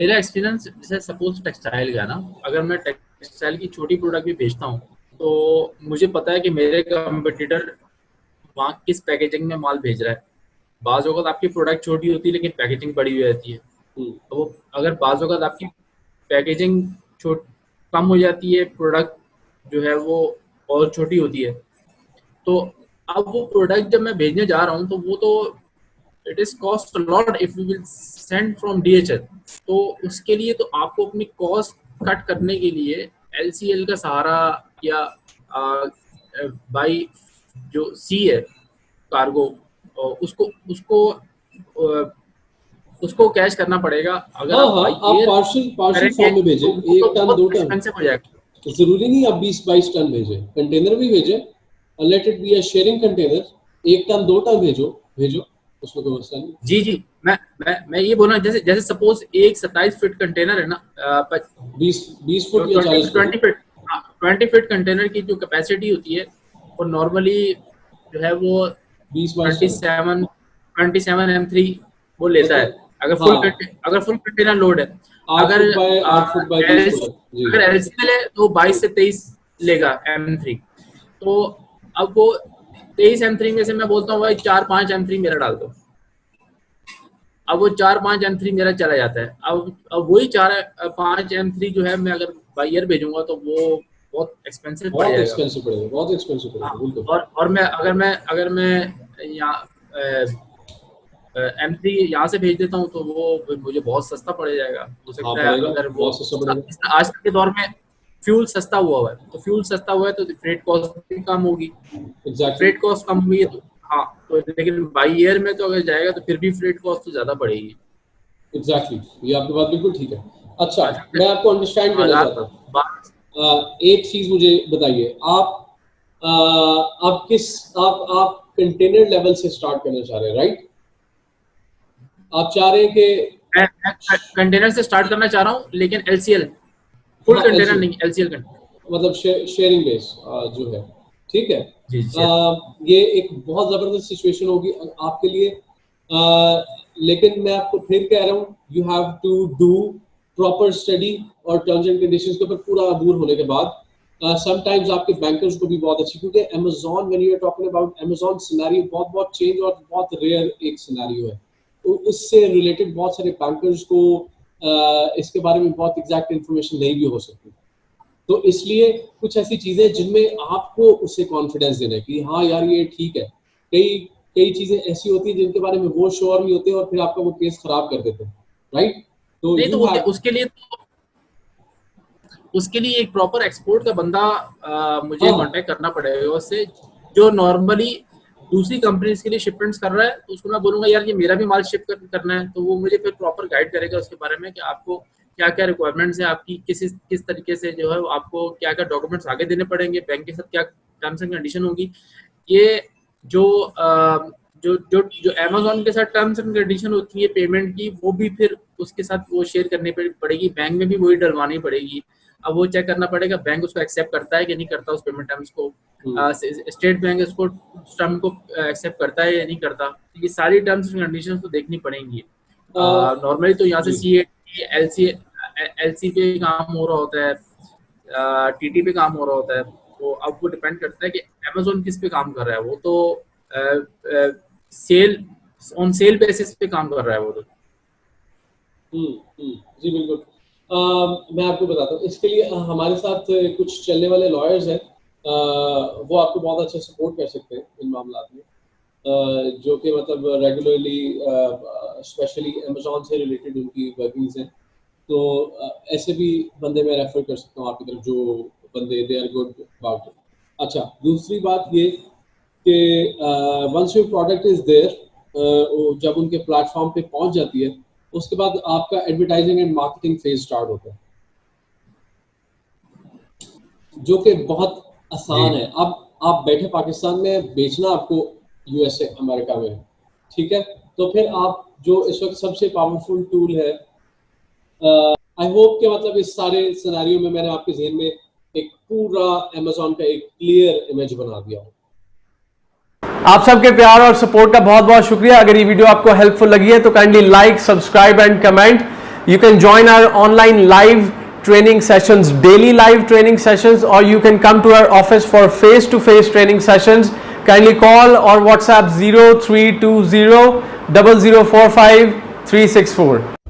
मेरा एक्सपीरियंस जैसे suppose textile का ना, अगर मैं टेक्सटाइल की छोटी प्रोडक्ट भी बेचता हूँ तो मुझे पता है कि मेरे कंपटीटर वहाँ किस पैकेजिंग में माल भेज रहा है। बाज़ औक़ात आपकी प्रोडक्ट छोटी होती है लेकिन पैकेजिंग बड़ी हुई रहती है। हम्म, तो वो अगर बाज़ औक़ात आपकी पैकेजिंग छोट कम हो जाती है, प्रोडक्ट जो है वो और छोटी होती है, तो अब वो प्रोडक्ट जब मैं भेजने जा रहा हूँ तो वो तो it is cost lot if you will send from DHL. तो उसके लिए तो आपको अपनी कॉस्ट कट करने के लिए एलसीएल का सहारा या बाई जो सी है कार्गो, उसको उसको उसको कैश करना पड़ेगा। अगर हाँ आप हाँ, बाई आप एयर पार्शियल पार्शियल करेंगे फॉर्म में भेजें, तो वो तो 1 टन बहुत 2 टन, एक्सपेंसिव हो जाएगा। जरूरी नहीं आप 20-22 टन भेजें, कंटेनर भी भेजें, let it be a sharing container, 1 ton 2 ton भेजो भेजो, उसमें कोई मसला नहीं। जी जी, मैं ये बोल रहा हूँ, जैसे जैसे सपोज एक 27 फीट कंटेनर है ना, 20 फुट या twenty 40 foot? 20 feet, 20 feet container की जो कैपेसिटी होती है वो नॉर्मली जो है वो 20-22 ट्वेंटी टन सेवन 27 M3 वो लेता है। मतलब, हाँ, अगर फुल कंटेनर लोड है। 8 अगर foot by 8 foot by 20 foot जी। अगर एलसीएल है तो 22 से 23 लेगा M3। तो अब वो 23 M3 में से मैं बोलता हूँ भाई 4-5 M3 मेरा डाल दो। अब वो 4-5 M3 मेरा चला जाता है। अब वही 4-5 M3 जो है मैं अगर बाई एयर भेजूंगा तो वो बहुत एक्सपेंसिव पड़ बहुत जाएगा। एक्सपेंसिव पड़ेगा, बहुत एक्सपेंसिव हाँ, पड़ेगा, बिल्कुल। और मैं अगर मैं यहाँ M3 यहाँ से भेज देता हूँ तो वो मुझे बहुत सस्ता पड़ जाएगा। हो हाँ सकता है पड़ेगा, अगर वो बहुत सस्ता पड़ेगा। आज के दौर में फ्यूल सस्ता हुआ है, तो फ्यूल सस्ता हुआ है तो फ्रेट कॉस्ट भी कम होगी। एग्जैक्टली, फ्रेट कॉस्ट कम हुई है तो हाँ, तो लेकिन बाई एयर में तो अगर जाएगा तो फिर भी फ्रेट कॉस्ट तो ज़्यादा बढ़ेगी। एग्जैक्टली, ये आपकी बात बिल्कुल ठीक है। अच्छा, अच्छा, मैं आपको अंडरस्टैंड करना बाजार चाहता हूँ। बात एक चीज मुझे बताइए, आप किस आप कंटेनर लेवल से स्टार्ट करना चाह रहे हैं, राइट? आप चाह रहे हैं कि, मैं कंटेनर से स्टार्ट करना चाह रहा हूँ लेकिन एलसीएल, फुल हाँ कंटेनर एलसी, नहीं, एलसीएल कंटेनर। मतलब शेयरिंग बेस जो है, ठीक है। जी जी। ये एक बहुत जबरदस्त सिचुएशन होगी आपके लिए, लेकिन मैं आपको फिर कह रहा हूँ, you have to do proper study, और टर्म्स एंड कंडीशंस के ऊपर पूरा अबूर होने के बाद समटाइम्स आपके बैंकर्स को भी बहुत अच्छी, क्योंकि Amazon, when you are talking about Amazon scenario, बहुत बहुत चेंज और बहुत रेयर एक सिनेरियो है। तो उससे रिलेटेड बहुत सारे बैंकर्स को इसके बारे में बहुत एग्जैक्ट इन्फॉर्मेशन नहीं भी हो सकती। तो इसलिए कुछ ऐसी चीजें जिनमें आपको उससे कॉन्फिडेंस देना है कि हाँ यार ये ठीक है। कई कई चीजें ऐसी होती हैं जिनके बारे में वो श्योर नहीं होते और फिर आपका वो केस खराब कर देते हैं, राइट? तो नहीं तो यू हैव, उसके लिए एक प्रॉपर एक्सपोर्ट का बंदा हाँ मुझे हाँ, कांटेक्ट करना पड़ेगा उससे, जो नॉर्मली दूसरी कंपनीज के लिए शिपमेंट्स कर रहा है। तो उसको मैं बोलूंगा यार ये मेरा भी माल करना है, तो वो मुझे फिर प्रॉपर गाइड करेगा उसके बारे में कि आपको क्या क्या रिक्वायरमेंट्स है आपकी, किस तरीके से जो है आपको क्या क्या डॉक्यूमेंट्स आगे देने पड़ेंगे, बैंक के साथ क्या टर्म्स एंड कंडीशन होगी। ये जो जो जो जो अमेजोन के साथ टर्म्स एंड कंडीशन होती है पेमेंट की, वो भी फिर उसके साथ वो शेयर करनी पड़ेगी, बैंक में भी वही डलवानी पड़ेगी। अब वो चेक करना पड़ेगा बैंक उसको एक्सेप्ट करता है कि नहीं करता उस पेमेंट टर्म्स को। हम्म, स्टेट बैंक इसको टर्म को एक्सेप्ट करता है या नहीं करता। ये सारी टर्म्स एंड कंडीशंस तो देखनी पड़ेंगी। नॉर्मली तो यहाँ से जी, सी एल सी पे काम हो रहा होता है, टीटी पे काम हो रहा होता है। तो अब वो डिपेंड करता है कि अमेजोन किस पे काम कर रहा है। वो तो सेल ऑन सेल बेसिस पे काम कर रहा है वो तो। जी बिल्कुल। मैं आपको बताता हूँ इसके लिए, हमारे साथ कुछ चलने वाले लॉयर्स हैं, वो आपको बहुत अच्छा सपोर्ट कर सकते हैं इन मामलात में, जो कि मतलब रेगुलरली स्पेशली अमेजोन से रिलेटेड उनकी वर्किंग्स हैं। तो ऐसे भी बंदे मैं रेफर कर सकता हूँ आपकी तरफ, जो बंदे they are good about it. अच्छा, दूसरी बात ये कि once your product is there, जब उनके प्लेटफॉर्म पे पहुंच जाती है, उसके बाद आपका advertising and marketing phase start होता है, जो कि बहुत जी आसान है। अब आप बैठे पाकिस्तान में, बेचना आपको यूएसए अमेरिका में है, ठीक है। तो फिर आप जो इस वक्त सबसे पावरफुल टूल है, आई होप कि मतलब इस सारे सिनेरियो में मैंने आपके जहन में एक पूरा अमेजोन का एक क्लियर इमेज बना दिया हो। आप सबके प्यार और सपोर्ट का बहुत बहुत शुक्रिया। अगर ये वीडियो आपको हेल्पफुल लगी है तो kindly like, subscribe and comment. You can join our online live training sessions, daily live training sessions, or you can come to our office for face-to-face training sessions. Kindly call or WhatsApp 0320 0045 364.